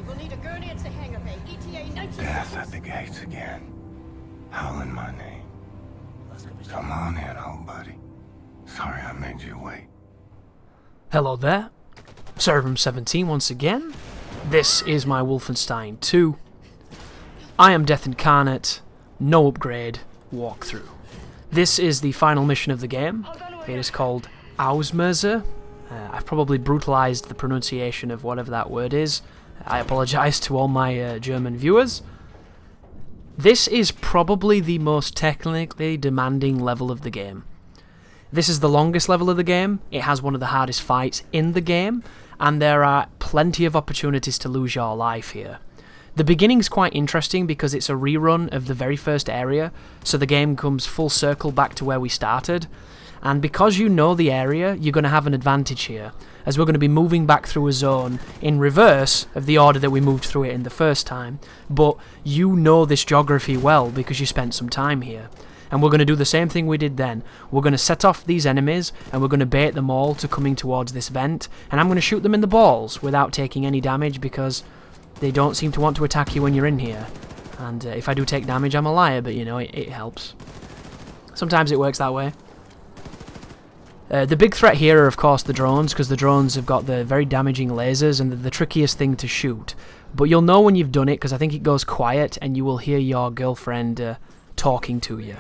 We'll need a gurney and a hangar bay. ETA 19. Death at the gates again. Howling my name. Come on in, old buddy. Sorry I made you wait. Hello there. Cerebrum17 once again. This is my Wolfenstein II. I Am Death Incarnate. No upgrade. Walkthrough. This is the final mission of the game. It is called Ausmerzer. I've probably brutalized the pronunciation of whatever that word is. I apologize to all my German viewers. This is probably the most technically demanding level of the game. This is the longest level of the game, it has one of the hardest fights in the game, and there are plenty of opportunities to lose your life here. The beginning's quite interesting because it's a rerun of the very first area, so the game comes full circle back to where we started, and because you know the area, you're going to have an advantage here, as we're going to be moving back through a zone in reverse of the order that we moved through it in the first time, but you know this geography well because you spent some time here. And we're going to do the same thing we did then. We're going to set off these enemies, and we're going to bait them all to coming towards this vent, and I'm going to shoot them in the balls without taking any damage because they don't seem to want to attack you when you're in here. And if I do take damage, I'm a liar, but you know, it helps. Sometimes it works that way. The big threat here are, of course, the drones, because the drones have got the very damaging lasers, and they're the trickiest thing to shoot. But you'll know when you've done it, because I think it goes quiet, and you will hear your girlfriend talking to you.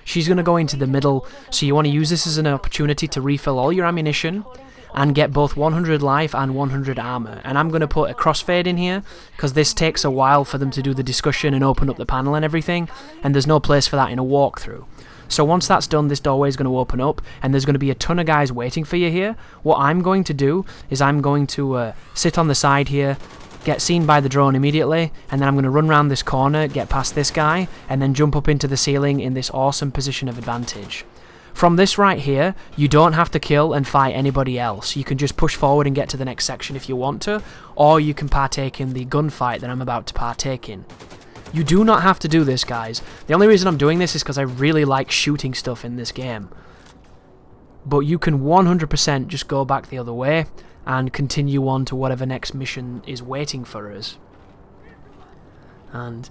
She's going to go into the middle, so you want to use this as an opportunity to refill all your ammunition and get both 100 life and 100 armor. And I'm going to put a crossfade in here, because this takes a while for them to do the discussion and open up the panel and everything, and there's no place for that in a walkthrough. So once that's done, this doorway is going to open up, and there's going to be a ton of guys waiting for you here. What I'm going to do is I'm going to sit on the side here, get seen by the drone immediately, and then I'm going to run around this corner, get past this guy, and then jump up into the ceiling in this awesome position of advantage. From this right here, you don't have to kill and fight anybody else. You can just push forward and get to the next section if you want to, or you can partake in the gunfight that I'm about to partake in. You do not have to do this, guys. The only reason I'm doing this is because I really like shooting stuff in this game. But you can 100% just go back the other way and continue on to whatever next mission is waiting for us. And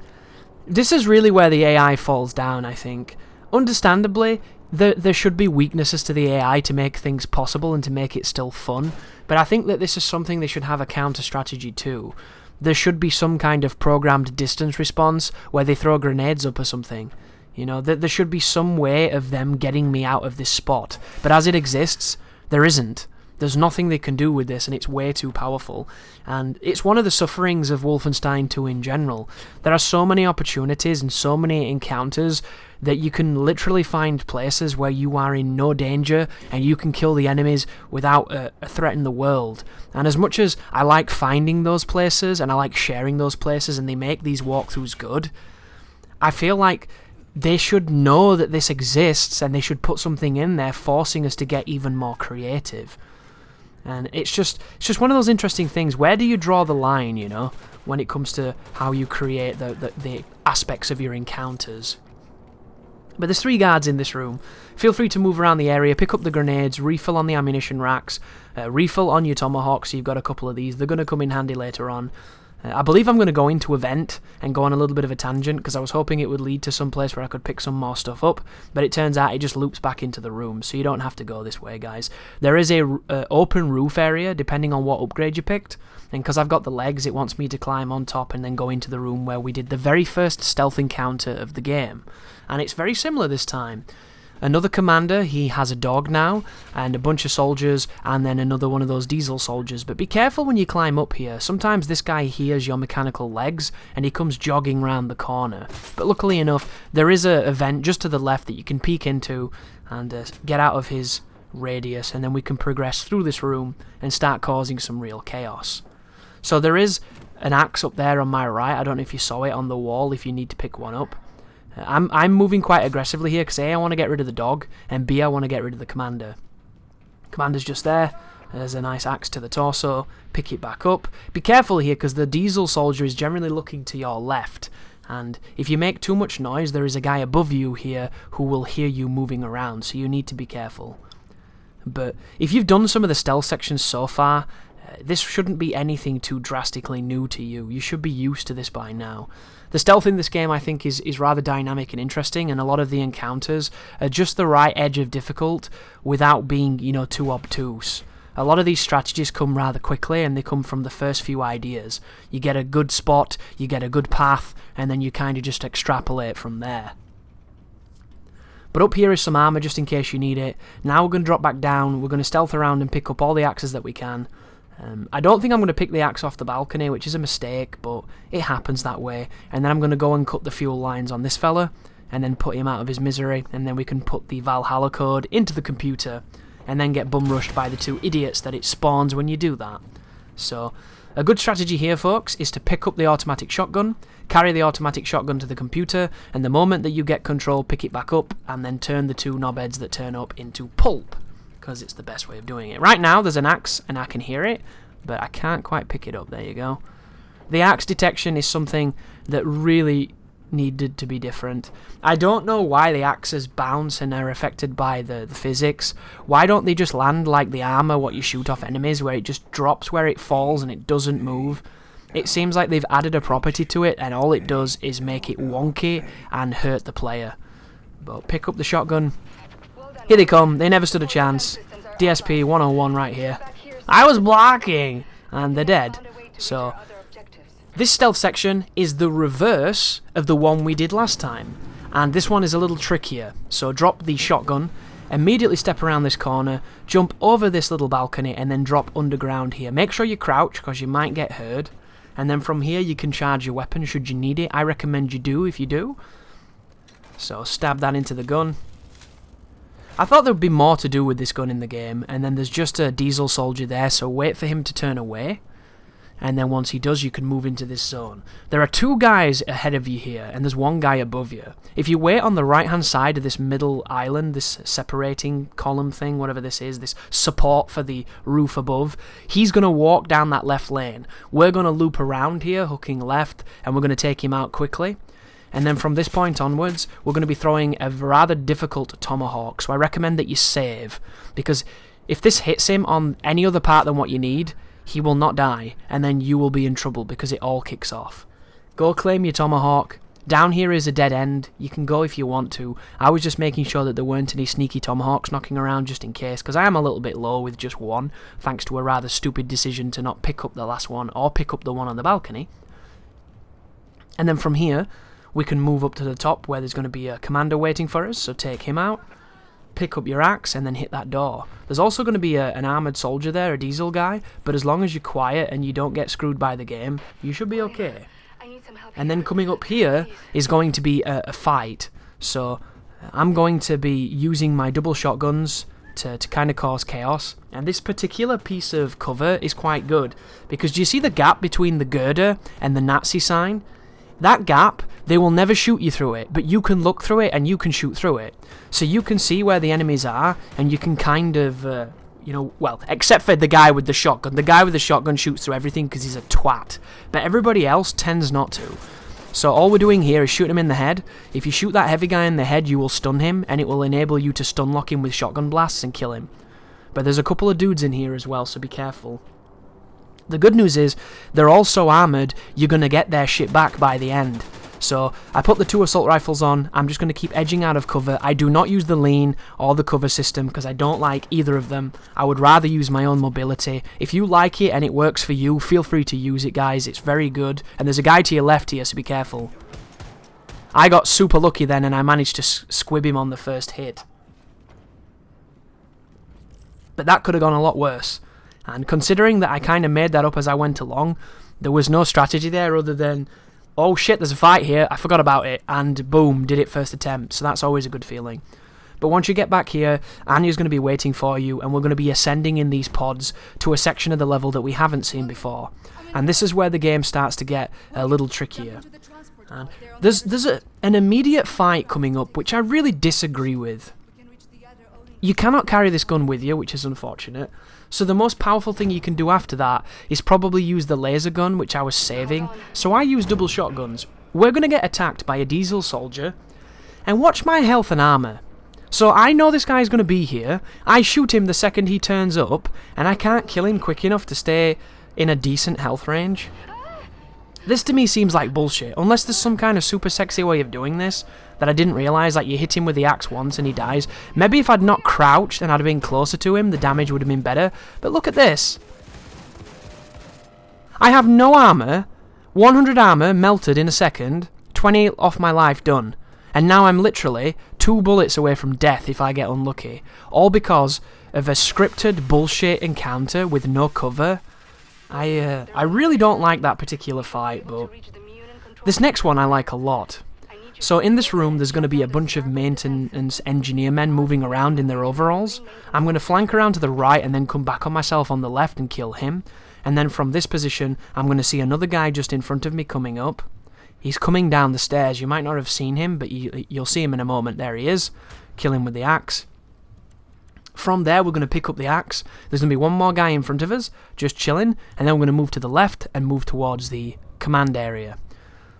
this is really where the AI falls down, I think. Understandably, there should be weaknesses to the AI to make things possible and to make it still fun, but I think that this is something they should have a counter-strategy to. There should be some kind of programmed distance response where they throw grenades up or something. You know, there should be some way of them getting me out of this spot, but as it exists, there isn't. There's nothing they can do with this, and it's way too powerful. And it's one of the sufferings of Wolfenstein II in general. There are so many opportunities and so many encounters that you can literally find places where you are in no danger and you can kill the enemies without a threat in the world. And as much as I like finding those places and I like sharing those places and they make these walkthroughs good, I feel like they should know that this exists and they should put something in there forcing us to get even more creative. And it's just one of those interesting things. Where do you draw the line, you know, when it comes to how you create the aspects of your encounters? But there's 3 guards in this room. Feel free to move around the area, pick up the grenades, refill on the ammunition racks, refill on your tomahawks, so you've got a couple of these. They're going to come in handy later on. I believe I'm going to go into a vent and go on a little bit of a tangent because I was hoping it would lead to some place where I could pick some more stuff up, but it turns out it just loops back into the room, so you don't have to go this way, guys. There is a open roof area depending on what upgrade you picked, and because I've got the legs, it wants me to climb on top and then go into the room where we did the very first stealth encounter of the game, and it's very similar this time. Another commander, he has a dog now, and a bunch of soldiers, and then another one of those diesel soldiers. But be careful when you climb up here. Sometimes this guy hears your mechanical legs, and he comes jogging round the corner. But luckily enough, there is a vent just to the left that you can peek into and get out of his radius, and then we can progress through this room and start causing some real chaos. So there is an axe up there on my right. I don't know if you saw it on the wall, if you need to pick one up. I'm moving quite aggressively here because A, I want to get rid of the dog, and B, I want to get rid of the commander. Commander's just there. There's a nice axe to the torso. Pick it back up. Be careful here because the diesel soldier is generally looking to your left, and if you make too much noise, there is a guy above you here who will hear you moving around, so you need to be careful. But if you've done some of the stealth sections so far, This shouldn't be anything too drastically new to you. You should be used to this by now. The stealth in this game, I think, is rather dynamic and interesting, and a lot of the encounters are just the right edge of difficult without being, too obtuse. A lot of these strategies come rather quickly, and they come from the first few ideas. You get a good spot, you get a good path, and then you kind of just extrapolate from there. But up here is some armor just in case you need it. Now we're going to drop back down, we're going to stealth around and pick up all the axes that we can. I don't think I'm going to pick the axe off the balcony, which is a mistake, but it happens that way. And then I'm going to go and cut the fuel lines on this fella, and then put him out of his misery, and then we can put the Valhalla code into the computer, and then get bum rushed by the two idiots that it spawns when you do that. So, a good strategy here, folks, is to pick up the automatic shotgun, carry the automatic shotgun to the computer, and the moment that you get control, pick it back up, and then turn the two knobheads that turn up into pulp, because it's the best way of doing it. Right now, there's an axe, and I can hear it, but I can't quite pick it up. There you go. The axe detection is something that really needed to be different. I don't know why the axes bounce and are affected by the physics. Why don't they just land like the armor, what you shoot off enemies, where it just drops where it falls and it doesn't move? It seems like they've added a property to it, and all it does is make it wonky and hurt the player. But pick up the shotgun. Here they come. They never stood a chance. DSP 101 right here. I was blocking! And they're dead. So, this stealth section is the reverse of the one we did last time. And this one is a little trickier. So drop the shotgun, immediately step around this corner, jump over this little balcony, and then drop underground here. Make sure you crouch, because you might get heard. And then from here you can charge your weapon should you need it. I recommend you do if you do. So stab that into the gun. I thought there would be more to do with this gun in the game, and then there's just a diesel soldier there, so wait for him to turn away, and then once he does, you can move into this zone. There are two guys ahead of you here, and there's one guy above you. If you wait on the right-hand side of this middle island, this separating column thing, whatever this is, this support for the roof above, he's going to walk down that left lane. We're going to loop around here, hooking left, and we're going to take him out quickly. And then from this point onwards, we're going to be throwing a rather difficult tomahawk, so I recommend that you save, because if this hits him on any other part than what you need, he will not die, and then you will be in trouble because it all kicks off. Go claim your tomahawk. Down here is a dead end. You can go if you want to. I was just making sure that there weren't any sneaky tomahawks knocking around just in case, because I am a little bit low with just one, thanks to a rather stupid decision to not pick up the last one, or pick up the one on the balcony. And then from here, we can move up to the top where there's going to be a commander waiting for us, so take him out, pick up your axe, and then hit that door. There's also going to be an armoured soldier there, a diesel guy, but as long as you're quiet and you don't get screwed by the game, you should be okay. And then coming up here is going to be a fight, so I'm going to be using my double shotguns to kind of cause chaos. And this particular piece of cover is quite good, because do you see the gap between the girder and the Nazi sign? That gap, they will never shoot you through it, but you can look through it and you can shoot through it. So you can see where the enemies are, and you can kind of, well, except for the guy with the shotgun. The guy with the shotgun shoots through everything because he's a twat, but everybody else tends not to. So all we're doing here is shoot him in the head. If you shoot that heavy guy in the head, you will stun him, and it will enable you to stun lock him with shotgun blasts and kill him. But there's a couple of dudes in here as well, so be careful. The good news is, they're all so armoured, you're going to get their shit back by the end. So, I put the two assault rifles on, I'm just going to keep edging out of cover. I do not use the lean or the cover system, because I don't like either of them. I would rather use my own mobility. If you like it and it works for you, feel free to use it, guys. It's very good. And there's a guy to your left here, so be careful. I got super lucky then, and I managed to squib him on the first hit. But that could have gone a lot worse. And considering that I kind of made that up as I went along, there was no strategy there other than, oh shit, there's a fight here, I forgot about it, and boom, did it first attempt, so that's always a good feeling. But once you get back here, Anya's going to be waiting for you, and we're going to be ascending in these pods to a section of the level that we haven't seen before. And this is where the game starts to get a little trickier. And there's an immediate fight coming up, which I really disagree with. You cannot carry this gun with you, which is unfortunate. So the most powerful thing you can do after that is probably use the laser gun, which I was saving. So I use double shotguns. We're going to get attacked by a diesel soldier. And watch my health and armor. So I know this guy's going to be here. I shoot him the second he turns up, and I can't kill him quick enough to stay in a decent health range. This to me seems like bullshit, unless there's some kind of super sexy way of doing this that I didn't realise, like you hit him with the axe once and he dies. Maybe if I'd not crouched and I'd have been closer to him, the damage would have been better. But look at this. I have no armour, 100 armour melted in a second, 20 off my life done. And now I'm literally 2 bullets away from death if I get unlucky. All because of a scripted bullshit encounter with no cover. I really don't like that particular fight, but this next one I like a lot. So in this room there's going to be a bunch of maintenance engineer men moving around in their overalls. I'm going to flank around to the right and then come back on myself on the left and kill him. And then from this position I'm going to see another guy just in front of me coming up. He's coming down the stairs. You might not have seen him, but you'll see him in a moment. There he is. Kill him with the axe. From there, we're going to pick up the axe. There's going to be one more guy in front of us, just chilling, and then we're going to move to the left and move towards the command area.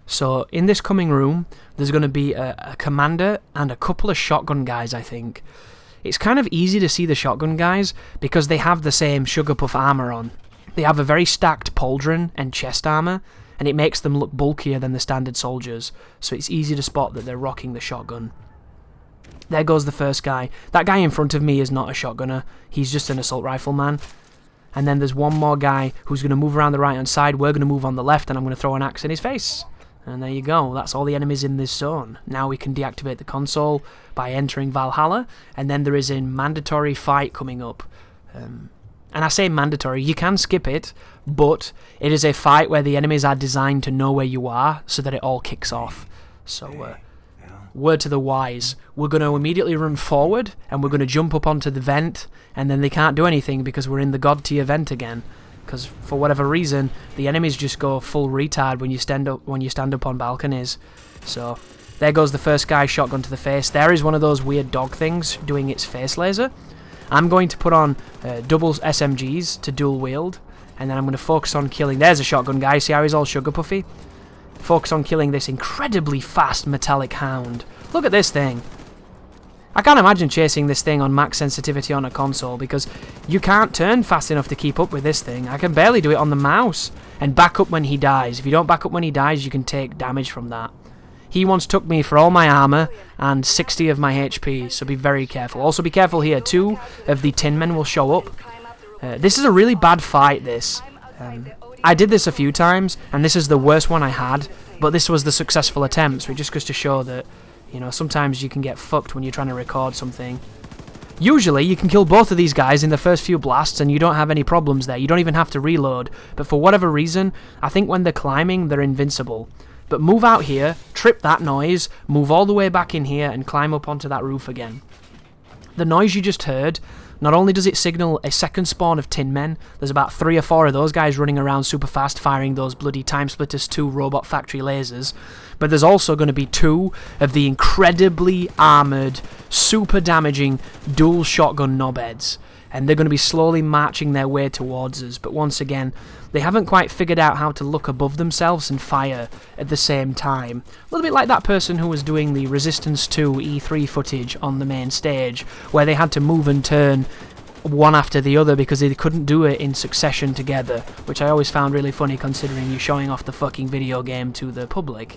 So, in this coming room, there's going to be a commander and a couple of shotgun guys, I think. It's kind of easy to see the shotgun guys because they have the same sugar puff armour on. They have a very stacked pauldron and chest armour, and it makes them look bulkier than the standard soldiers, so it's easy to spot that they're rocking the shotgun. There goes the first guy. That guy in front of me is not a shotgunner, he's just an assault rifleman. And then there's one more guy who's going to move around the right hand side, we're going to move on the left, and I'm going to throw an axe in his face. And there you go, that's all the enemies in this zone. Now we can deactivate the console by entering Valhalla, and then there is a mandatory fight coming up. And I say mandatory, you can skip it, but it is a fight where the enemies are designed to know where you are so that it all kicks off. So, word to the wise, we're going to immediately run forward and we're going to jump up onto the vent, and then they can't do anything because we're in the god tier vent again. Because for whatever reason, the enemies just go full retard when you stand up on balconies. So, there goes the first guy, shotgun to the face. There is one of those weird dog things doing its face laser. I'm going to put on double SMGs to dual wield, and then I'm going to focus on killing... There's a shotgun guy, see how he's all sugar puffy? Focus on killing this incredibly fast metallic hound. Look at this thing. I can't imagine chasing this thing on max sensitivity on a console, because you can't turn fast enough to keep up with this thing. I can barely do it on the mouse. And back up when he dies. If you don't back up when he dies, you can take damage from that. He once took me for all my armour and 60 of my HP, so be very careful. Also be careful here, 2 of the tin men will show up. This is a really bad fight, this. I did this a few times, and this is the worst one I had, but this was the successful attempt, so it just goes to show that, you know, sometimes you can get fucked when you're trying to record something. Usually, you can kill both of these guys in the first few blasts, and you don't have any problems there. You don't even have to reload, but for whatever reason, I think when they're climbing, they're invincible. But move out here, trip that noise, move all the way back in here, and climb up onto that roof again. The noise you just heard, not only does it signal a second spawn of tin men, there's about 3 or 4 of those guys running around super fast firing those bloody Time Splitters 2 robot factory lasers, but there's also going to be 2 of the incredibly armoured, super damaging dual shotgun knobheads, and they're going to be slowly marching their way towards us, but once again, they haven't quite figured out how to look above themselves and fire at the same time. A little bit like that person who was doing the Resistance 2 E3 footage on the main stage, where they had to move and turn one after the other because they couldn't do it in succession together, which I always found really funny considering you're showing off the fucking video game to the public.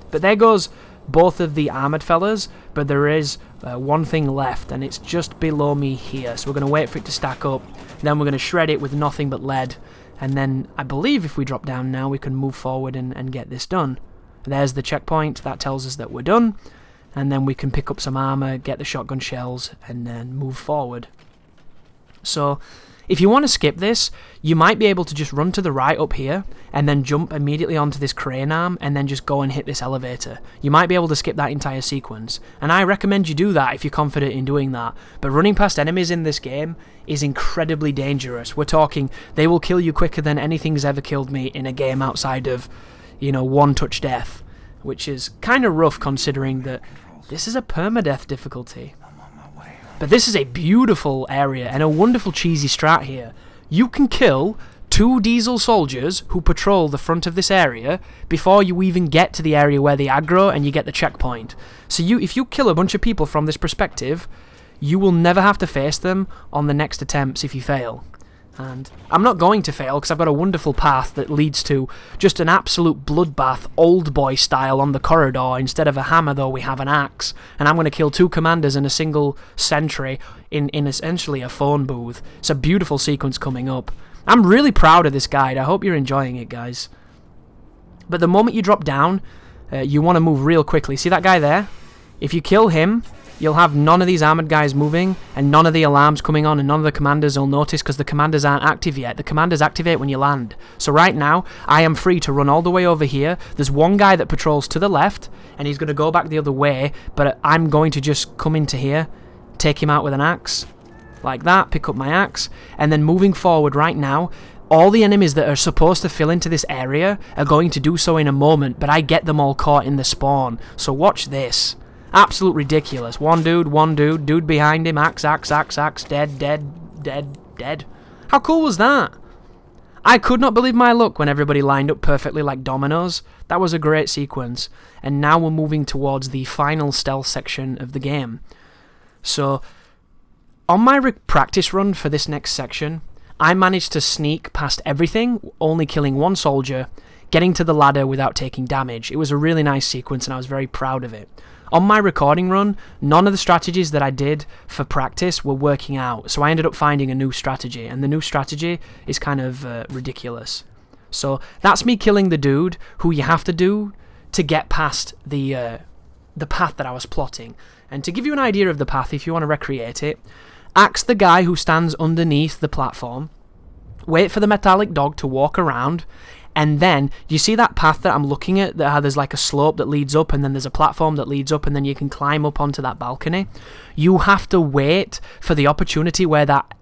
But there goes both of the armoured fellas, but there is one thing left, and it's just below me here, so we're going to wait for it to stack up, then we're going to shred it with nothing but lead, and then I believe if we drop down now we can move forward and get this done. There's the checkpoint, that tells us that we're done, and then we can pick up some armour, get the shotgun shells, and then move forward. So, if you want to skip this, you might be able to just run to the right up here, and then jump immediately onto this crane arm, and then just go and hit this elevator. You might be able to skip that entire sequence, and I recommend you do that if you're confident in doing that. But running past enemies in this game is incredibly dangerous. We're talking, they will kill you quicker than anything's ever killed me in a game outside of, you know, one-touch death, which is kind of rough considering that this is a permadeath difficulty. But this is a beautiful area and a wonderful cheesy strat here. You can kill 2 diesel soldiers who patrol the front of this area before you even get to the area where they aggro and you get the checkpoint. So if you kill a bunch of people from this perspective, you will never have to face them on the next attempts if you fail. And I'm not going to fail because I've got a wonderful path that leads to just an absolute bloodbath, old boy style on the corridor. Instead of a hammer, though, we have an axe. And I'm going to kill 2 commanders and a single sentry in essentially a phone booth. It's a beautiful sequence coming up. I'm really proud of this guide. I hope you're enjoying it, guys. But the moment you drop down, you want to move real quickly. See that guy there? If you kill him, you'll have none of these armoured guys moving, and none of the alarms coming on, and none of the commanders will notice, because the commanders aren't active yet. The commanders activate when you land. So right now, I am free to run all the way over here. There's one guy that patrols to the left, and he's going to go back the other way, but I'm going to just come into here, take him out with an axe, like that, pick up my axe, and then moving forward right now, all the enemies that are supposed to fill into this area are going to do so in a moment, but I get them all caught in the spawn. So watch this. Absolute ridiculous. One dude, dude behind him, axe, dead, dead. How cool was that? I could not believe my luck when everybody lined up perfectly like dominoes. That was a great sequence. And now we're moving towards the final stealth section of the game. So, on my practice run for this next section, I managed to sneak past everything, only killing 1 soldier, getting to the ladder without taking damage. It was a really nice sequence and I was very proud of it. On my recording run, none of the strategies that I did for practice were working out, so I ended up finding a new strategy, and the new strategy is kind of ridiculous. So that's me killing the dude who you have to do to get past the path that I was plotting. And to give you an idea of the path, if you want to recreate it, axe the guy who stands underneath the platform, wait for the metallic dog to walk around, and then, you see that path that I'm looking at, that there's like a slope that leads up, and then there's a platform that leads up, and then you can climb up onto that balcony? You have to wait for the opportunity where that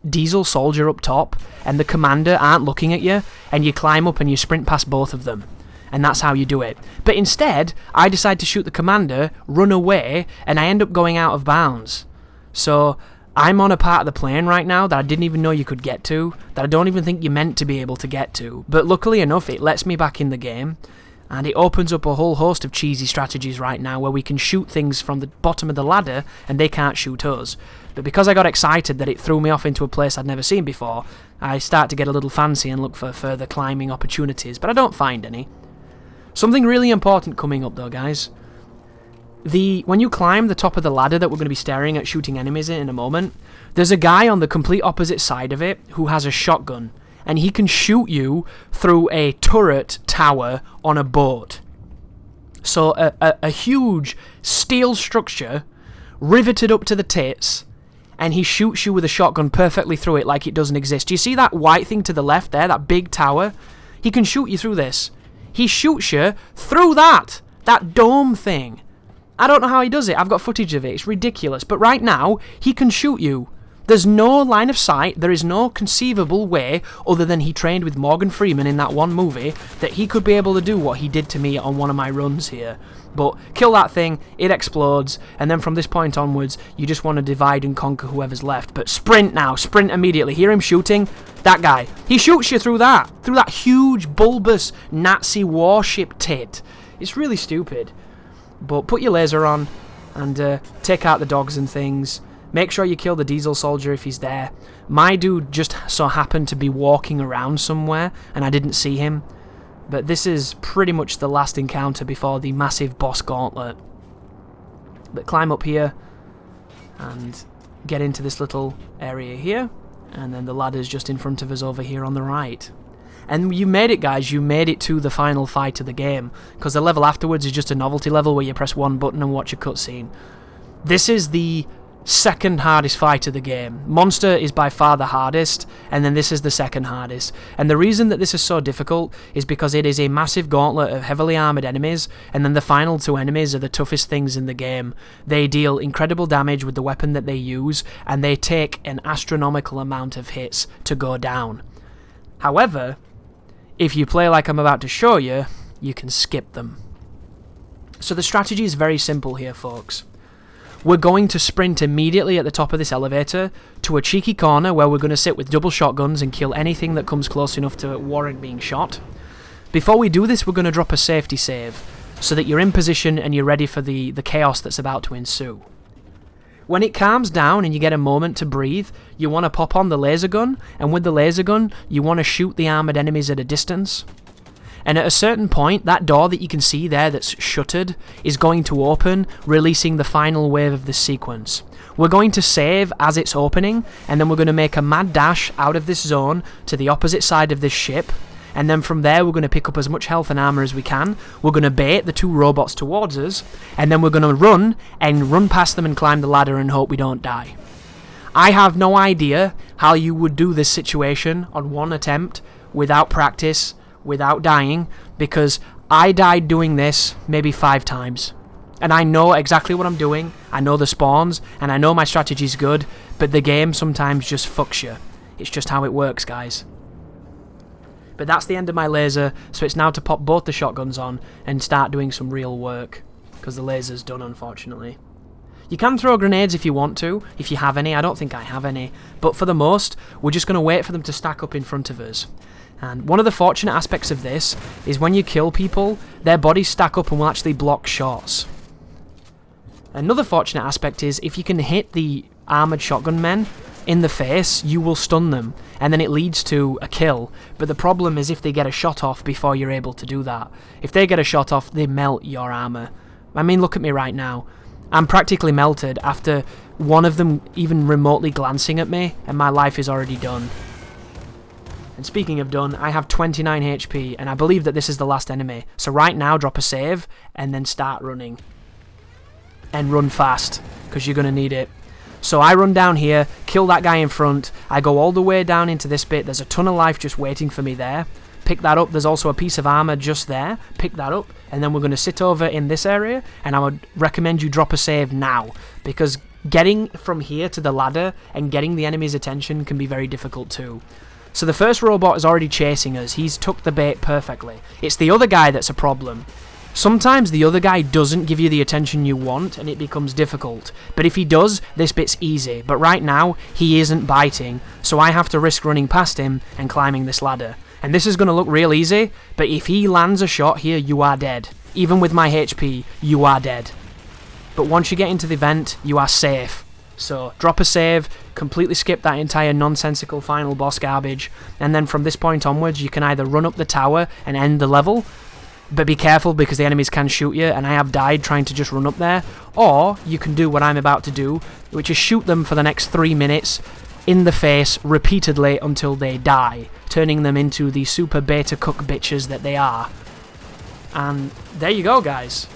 diesel soldier up top and the commander aren't looking at you, and you climb up and you sprint past both of them. And that's how you do it. But instead, I decide to shoot the commander, run away, and I end up going out of bounds. So I'm on a part of the plane right now that I didn't even know you could get to, that I don't even think you're meant to be able to get to. But luckily enough, it lets me back in the game, and it opens up a whole host of cheesy strategies right now where we can shoot things from the bottom of the ladder and they can't shoot us. But because I got excited that it threw me off into a place I'd never seen before, I start to get a little fancy and look for further climbing opportunities, but I don't find any. Something really important coming up though, guys. When you climb the top of the ladder that we're going to be staring at shooting enemies in a moment, there's a guy on the complete opposite side of it who has a shotgun, and he can shoot you through a turret tower on a boat. So a huge steel structure riveted up to the tits, and he shoots you with a shotgun perfectly through it like it doesn't exist. Do you see that white thing to the left there, that big tower? He can shoot you through this. He shoots you through that dome thing. I don't know how he does it. I've got footage of it. It's ridiculous. But right now, he can shoot you. There's no line of sight. There is no conceivable way, other than he trained with Morgan Freeman in that one movie, that he could be able to do what he did to me on one of my runs here. But kill that thing, it explodes, and then from this point onwards, you just want to divide and conquer whoever's left. But sprint now. Sprint immediately. Hear him shooting? That guy. He shoots you through that huge, bulbous Nazi warship tit. It's really stupid. But put your laser on and take out the dogs and things. Make sure you kill the diesel soldier if he's there. My dude just so happened to be walking around somewhere and I didn't see him. But this is pretty much the last encounter before the massive boss gauntlet. But climb up here and get into this little area here. And then the ladder's just in front of us over here on the right. And you made it, guys. You made it to the final fight of the game, because the level afterwards is just a novelty level where you press one button and watch a cutscene. This is the second hardest fight of the game. Monster is by far the hardest, and then this is the second hardest. And the reason that this is so difficult is because it is a massive gauntlet of heavily armoured enemies, and then the final 2 enemies are the toughest things in the game. They deal incredible damage with the weapon that they use, and they take an astronomical amount of hits to go down. However, if you play like I'm about to show you, you can skip them. So the strategy is very simple here, folks. we're going to sprint immediately at the top of this elevator to a cheeky corner where we're going to sit with double shotguns and kill anything that comes close enough to warrant being shot. Before we do this, we're going to drop a safety save, so that you're in position and you're ready for the chaos that's about to ensue. When it calms down and you get a moment to breathe, you want to pop on the laser gun, and with the laser gun, you want to shoot the armoured enemies at a distance. And at a certain point, that door that you can see there that's shuttered is going to open, releasing the final wave of this sequence. We're going to save as it's opening, and then we're going to make a mad dash out of this zone to the opposite side of this ship, and then from there we're going to pick up as much health and armour as we can. We're going to bait the two robots towards us, and then we're going to run past them and climb the ladder and hope we don't die. I have no idea how you would do this situation on one attempt without practice, without dying, because I died doing this maybe 5 times. And I know exactly what I'm doing, I know the spawns, and I know my strategy's good, but the game sometimes just fucks you. It's just how it works, guys. But that's the end of my laser, so it's now to pop both the shotguns on and start doing some real work, because the laser's done, unfortunately. You can throw grenades if you want to, if you have any. I don't think I have any, but for the most, we're just going to wait for them to stack up in front of us. And one of the fortunate aspects of this is when you kill people, their bodies stack up and will actually block shots. Another fortunate aspect is if you can hit the armoured shotgun men in the face, you will stun them, and then it leads to a kill. But the problem is if they get a shot off before you're able to do that. If they get a shot off, they melt your armour. I mean, look at me right now. I'm practically melted after one of them even remotely glancing at me, and my life is already done. And speaking of done, I have 29 HP, and I believe that this is the last enemy. So right now, drop a save, and then start running. And run fast, because you're going to need it. So I run down here, kill that guy in front, I go all the way down into this bit, there's a ton of life just waiting for me there. Pick that up, there's also a piece of armour just there, pick that up, and then we're going to sit over in this area, and I would recommend you drop a save now, because getting from here to the ladder and getting the enemy's attention can be very difficult too. So the first robot is already chasing us, he's took the bait perfectly. It's the other guy that's a problem. Sometimes the other guy doesn't give you the attention you want and it becomes difficult, but if he does, this bit's easy. But right now, he isn't biting, so I have to risk running past him and climbing this ladder. And this is going to look real easy, but if he lands a shot here, you are dead. Even with my HP, you are dead. But once you get into the vent, you are safe. So drop a save, completely skip that entire nonsensical final boss garbage, and then from this point onwards, you can either run up the tower and end the level, but be careful because the enemies can shoot you, and I have died trying to just run up there. Or you can do what I'm about to do, which is shoot them for the next 3 minutes in the face repeatedly until they die, turning them into the super beta cook bitches that they are. And there you go, guys.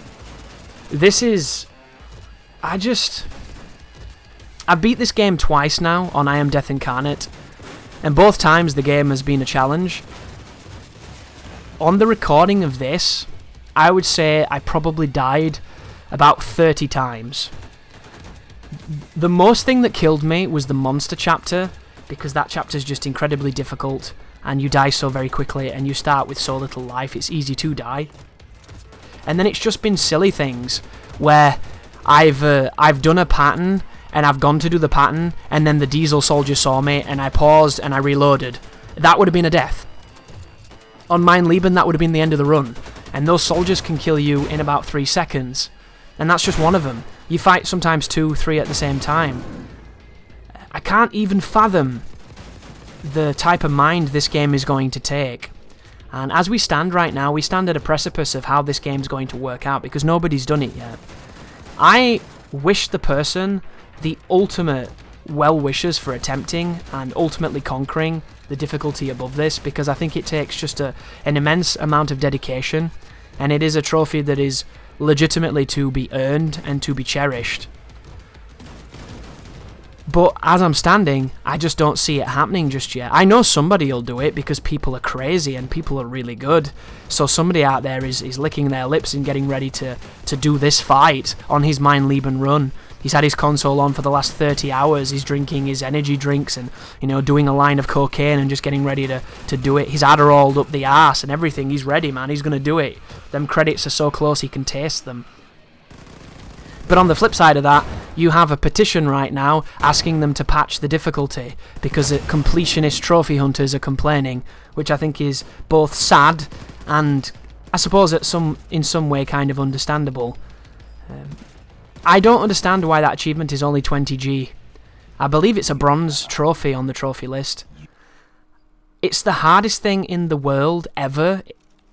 This is... I beat this game twice now on I Am Death Incarnate, and both times the game has been a challenge. On the recording of this, I would say I probably died about 30 times. The most thing that killed me was the monster chapter, because that chapter is just incredibly difficult, and you die so very quickly, and you start with so little life, it's easy to die. And then it's just been silly things, where I've done a pattern, and I've gone to do the pattern, and then the diesel soldier saw me, and I paused, and I reloaded. That would have been a death. On Mein Leben, that would have been the end of the run, and those soldiers can kill you in about 3 seconds, and that's just one of them. You fight sometimes 2, 3 at the same time. I can't even fathom the type of mind this game is going to take. And as we stand right now, we stand at a precipice of how this game's going to work out, because nobody's done it yet. I wish the person the ultimate well wishes for attempting and ultimately conquering the difficulty above this, because I think it takes just an immense amount of dedication, and it is a trophy that is legitimately to be earned and to be cherished. But as I'm standing, I just don't see it happening just yet. I know somebody will do it because people are crazy and people are really good. So somebody out there is licking their lips and getting ready to do this fight on his Mein Leben run. He's had his console on for the last 30 hours. He's drinking his energy drinks and, doing a line of cocaine and just getting ready to do it. He's Adderalled up the arse and everything. He's ready, man. He's going to do it. Them credits are so close he can taste them. But on the flip side of that, you have a petition right now asking them to patch the difficulty because completionist trophy hunters are complaining, which I think is both sad and I suppose in some way kind of understandable. I don't understand why that achievement is only 20G. I believe it's a bronze trophy on the trophy list. It's the hardest thing in the world ever,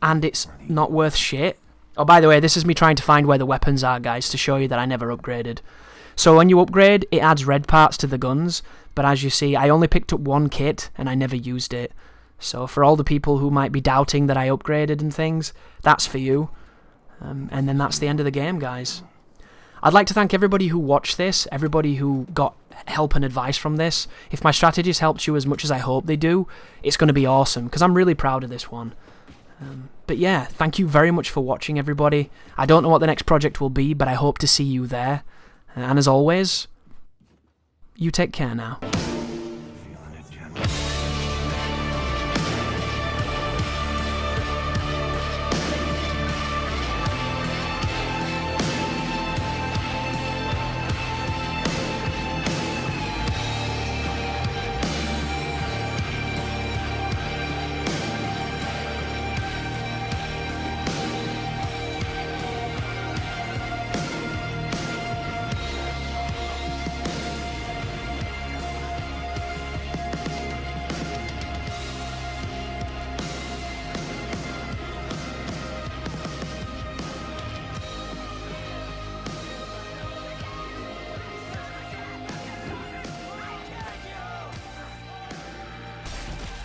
and it's not worth shit. Oh, by the way, this is me trying to find where the weapons are, guys, to show you that I never upgraded. So when you upgrade, it adds red parts to the guns, but as you see, I only picked up one kit, and I never used it. So for all the people who might be doubting that I upgraded and things, that's for you. And then that's the end of the game, guys. I'd like to thank everybody who watched this, everybody who got help and advice from this. If my strategies helped you as much as I hope they do, it's going to be awesome, because I'm really proud of this one. But yeah, thank you very much for watching, everybody. I don't know what the next project will be, but I hope to see you there. And as always, you take care now.